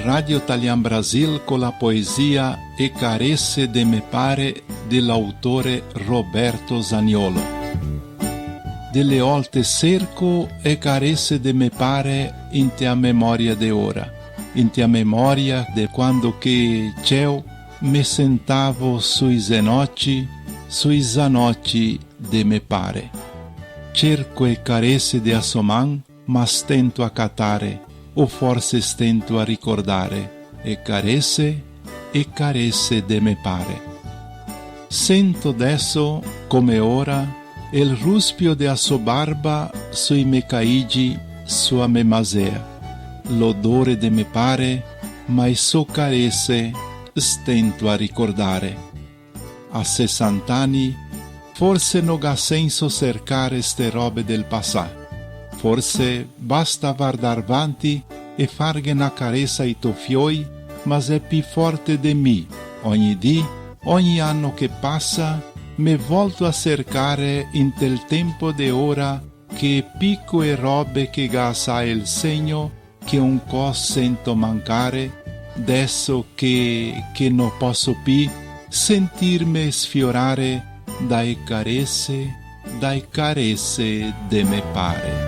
Radio Italian Brasil con la poesia E caresse de me pare dell'autore Roberto Zaniolo. Delle volte cerco e caresse de me pare in tea memoria de ora, in tea memoria de quando che eu me sentavo sui zanotti de me pare. Cerco e caresse de assoman, ma stento a catare, o forse stento a ricordare, e caresse de me pare. Sento adesso, come ora, il ruspio de a sua barba sui me caigi, sua me masea. L'odore de me pare, ma il suo caresse stento a ricordare. A 60 anni, forse non ha senso cercare ste robe del passato. Forse basta guardar avanti e farghe una carezza ai toffioi, ma è più forte di me. Ogni dì, ogni anno che passa, me volto a cercare in tel tempo de ora che picco e robe che gasa il segno che un co sento mancare, adesso che non posso più sentirmi sfiorare dai caresse de me pare.